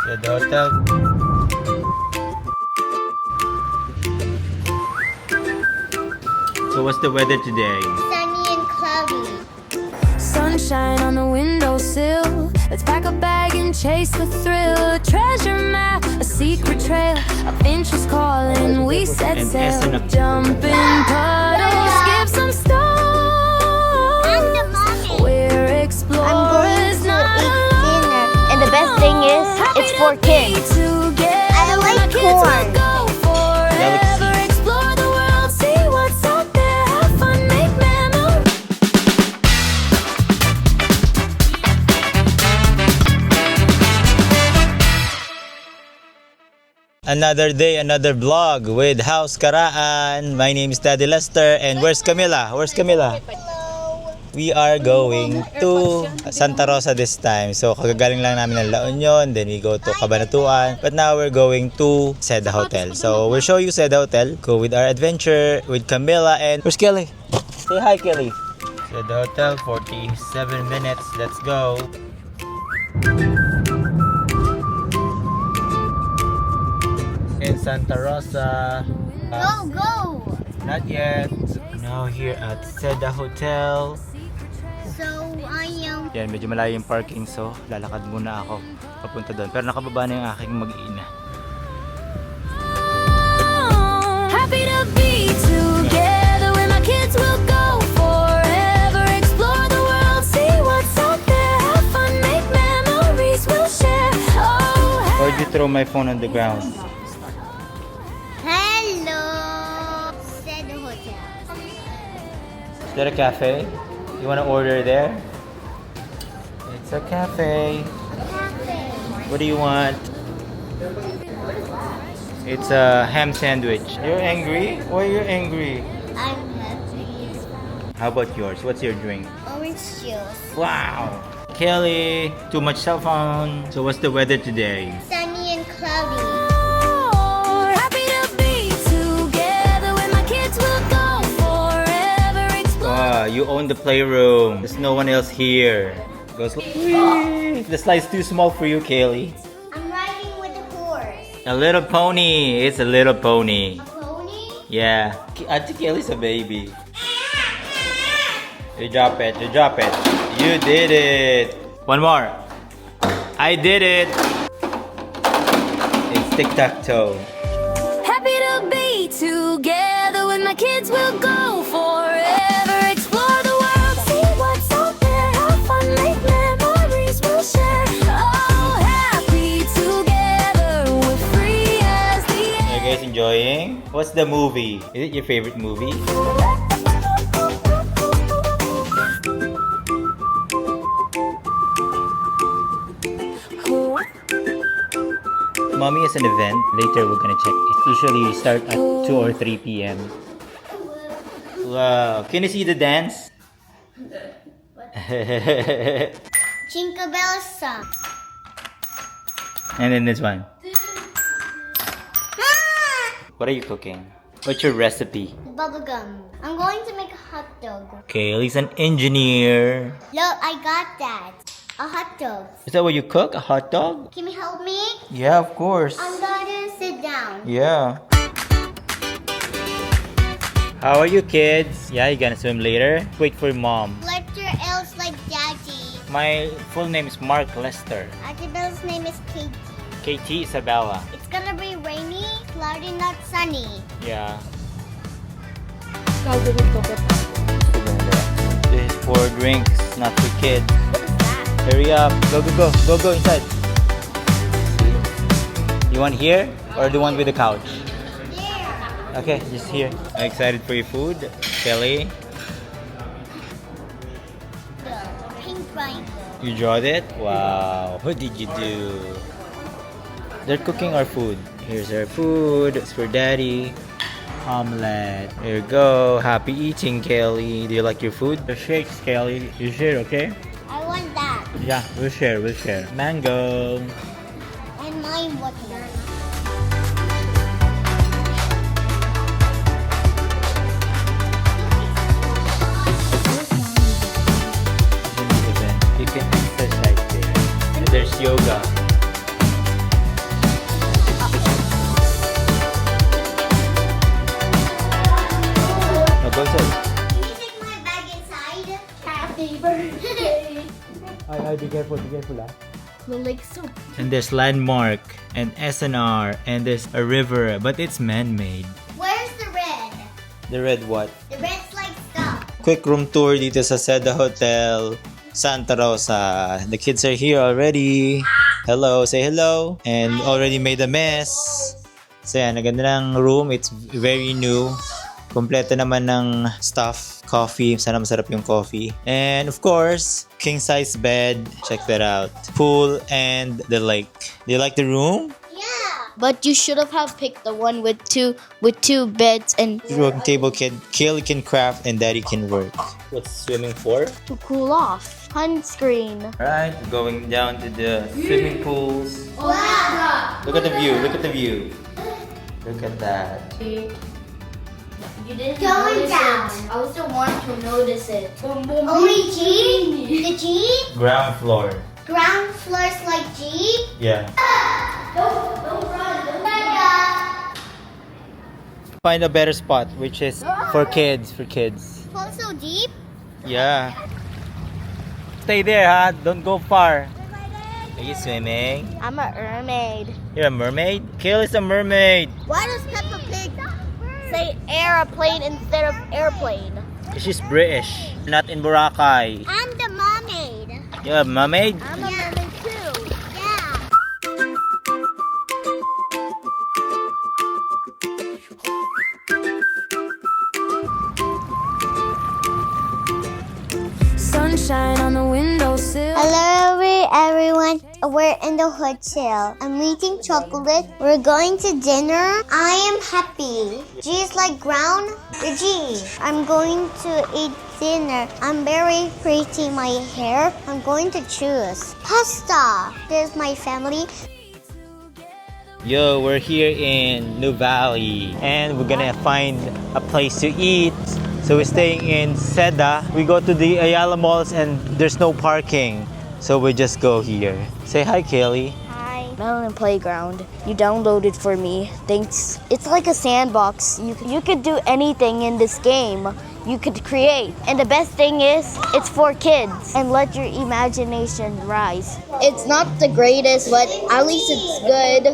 Seda Hotel. So what's the weather today? Sunny and cloudy. Sunshine on the windowsill. Let's pack a bag and chase the thrill. A treasure map, a secret trail. A finch was calling, we set And sail. Essen up. Jump in puddles, skip some stones. We're I'm going explorers, to not eat alone. dinner. And the best thing is, it's for kids. I like corn. Forever explore the world, see what's out there, have fun, make memories. Another day, another vlog with House Caraan. My name is Daddy Lester. And where's Camila? Where's Camila? We are going to Santa Rosa this time. So kagagaling lang namin ng La Union, then we go to Cabanatuan. But now we're going to Seda Hotel. So we'll show you Seda Hotel. Go with our adventure with Camila and where's Kelly? Say hi, Kelly. Seda Hotel, 47 minutes. Let's go. In Santa Rosa. Go, go. Not yet. Now here at Seda Hotel. So, I am... Yan, medyo malayo yung parking, so lalakad muna ako papunta doon. Pero nakababa na yung aking mag-iina. Happy to be together with my kids, we'll go forever, explore the world, see what's out there, have fun, make memories, we'll share. Oh, Why'd you throw my phone on the ground? Hello. Seda Hotel. Is that a cafe? You wanna order there? It's a cafe. What do you want? It's a ham sandwich. You're angry? Why are you angry? I'm happy. How about yours? What's your drink? Orange juice. Wow! Kelly, too much cell phone. So what's the weather today? Sunny and cloudy. happy to be together with my kids, we'll go forever, explore. Wow, you own the playroom. There's no one else here. Go slow. Whee! The slide's too small for you, Kelly. I'm riding with a horse. A little pony. It's a little pony. A pony? Yeah. Auntie Kelly's a baby. You drop it. You drop it. You did it. One more. I did it. It's tic-tac-toe. Happy to be together with my kids, we'll go forever, explore the world, see what's out there, have fun, make memories, we'll share. Oh, happy together, we're free as the Are you air. guys enjoying? What's the movie? Is it your favorite movie? Mommy has an event. Later we're gonna check. It usually start at 2 or 3 p.m. Wow. Can you see the dance? Tinkerbell song. And then this one. What are you cooking? What's your recipe? Bubblegum. I'm going to make a hot dog. Kaylee's an engineer. Look, I got that. A hot dog. Is that what you cook? A hot dog? Can you help me? Yeah, of course. I'm gonna sit down. Yeah. How are you, kids? Yeah, you gonna swim later? Wait for mom. Letter L's like Daddy. My full name is Mark Lester. Isabel's name is Katie. KT Isabella. It's gonna be rainy, cloudy, not sunny. Yeah. This is for drinks, not for kids. What is that? Hurry up. Go, go, go. Go, go inside. You want here or the one with the couch? Yeah. Okay, just here. Excited for your food, Kelly? The pink triangle. You drawed it? Wow. What did you do? They're cooking our food. Here's our food. It's for Daddy. Omelette. There you go. Happy eating, Kelly. Do you like your food? The shakes, Kelly. You share, okay? I want that. Yeah, we'll share. We'll share. Mango. And mine water. You can exercise there. And there's yoga. careful, ah. The lake's so And there's landmark and SNR and there's a river, but it's man-made. Where's the red? The red what? The red's like stuff. Quick room tour dito sa Seda Hotel Santa Rosa. The kids are here already. Hello, say hello. And already made a mess. So yan, ang ganda ng room. It's very new. Kompleto naman ng stuff. Coffee. Sana masarap yung coffee. And of course, king size bed. Check that out. Pool and the lake. Do you like the room? Yeah. But you should have picked the one with two beds and Working table kid. Kaylee can craft and daddy can work. What's swimming for? to cool off. Sunscreen. Alright, going down to the swimming pools. Wow. Look at the view, look at the view. Look at that. You didn't going down. I was the one to notice it. Only G? The G? Ground floor. Ground floor's like G? Yeah. Don't run. Don't run. Find a better spot, which is for kids, Fall so deep? Yeah. Stay there, huh? Don't go far. Are you swimming? I'm a mermaid. You're a mermaid? Kaylee's a mermaid. Why does Peppa Pig say airplane instead of airplane? She's British, not in Boracay. I'm the mermaid. You're a mermaid? I'm a mermaid too. Yeah. Sunshine on the windowsill. Hello everyone. We're in the hotel. I'm eating chocolate. We're going to dinner. I am happy. G is like ground. The G. I'm going to eat dinner. I'm very pretty. My hair. I'm going to choose pasta. There's my family. Yo, we're here in Nuvali and we're gonna find a place to eat. So we're staying in Seda. We go to the Ayala malls and there's no parking. So we just go here. Say hi, Kaylee. Hi. Melon Playground. You downloaded for me. Thanks. It's like a sandbox. You could do anything in this game. You could create. And the best thing is, it's for kids. And let your imagination rise. It's not the greatest, but at least it's good.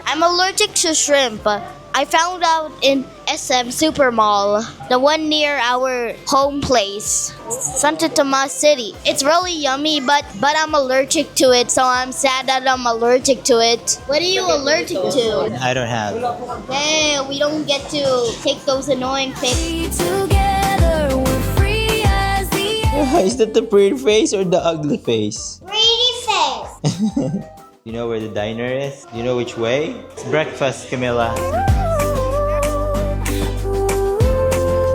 I'm allergic to shrimp. I found out in SM Super Mall, the one near our home place, Santa Tomas City. It's really yummy, but I'm allergic to it, so I'm sad that I'm allergic to it. What are you allergic to? I don't have. Hey, we don't get to take those annoying things. Together we're free as the air. Is that the pretty face or the ugly face? Pretty face. You know where the diner is? You know which way? It's breakfast, Camilla.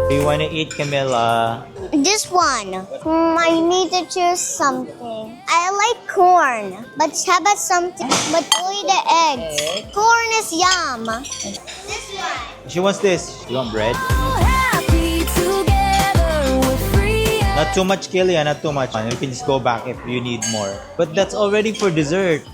Do you want to eat, Camilla? This one. I need to choose something. I like corn, but how about something? But only the eggs. Corn is yum. This one. She wants this. You want bread? Happy together we're free as Not too much, Kelly, not too much. You can just go back if you need more. But that's already for dessert.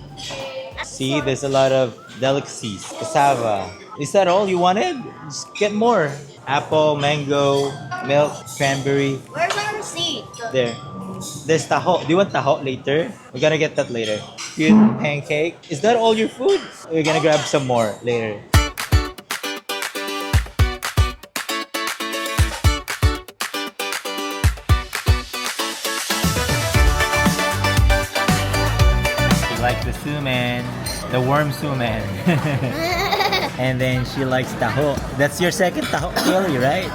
See, there's a lot of delicacies. Cassava. Is that all you wanted? Just get more. Apple, mango, milk, cranberry. Where's our receipt? There. There's taho. Do you want taho later? We're gonna get that later. Good pancake. Is that all your food? We're gonna grab some more later. She likes the suman, the worm suman. And then she likes taho. That's your second taho, Kelly, right?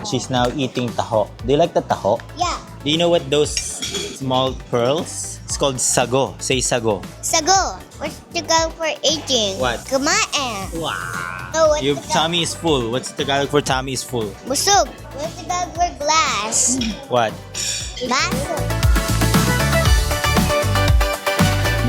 She's now eating taho. Do you like the taho? Yeah. Do you know what those small pearls? It's called sago. Say sago. Sago. What's Tagalog for eating? What? Kumain. Wow. No, what's Your Tagalog? tummy is full. What's Tagalog for tummy is full? Busog. What's Tagalog for glass? What? Baso.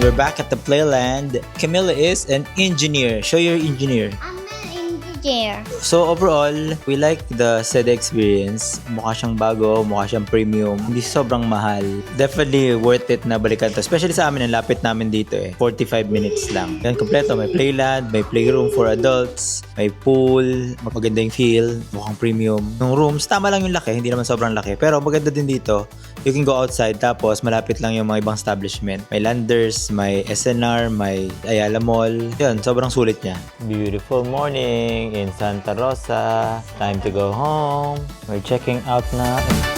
We're back at the playland. Camilla is an engineer. Show your engineer. I'm an Yeah. So overall, we like the Seda experience. Mukha siyang bago, mukha siyang premium. Hindi sobrang mahal. Definitely worth it na balikan to. Especially sa amin, ang lapit namin dito 45 minutes lang. Yan, kompleto. May playland, may playroom for adults, may pool, maganda yung feel, mukhang premium. Yung rooms, tama lang yung laki, hindi naman sobrang laki. Pero maganda din dito. You can go outside, tapos malapit lang yung mga ibang establishment. May Landers, may SNR, may Ayala Mall. Yun, sobrang sulit niya. Beautiful morning in Santa Rosa. Time to go home. We're checking out na.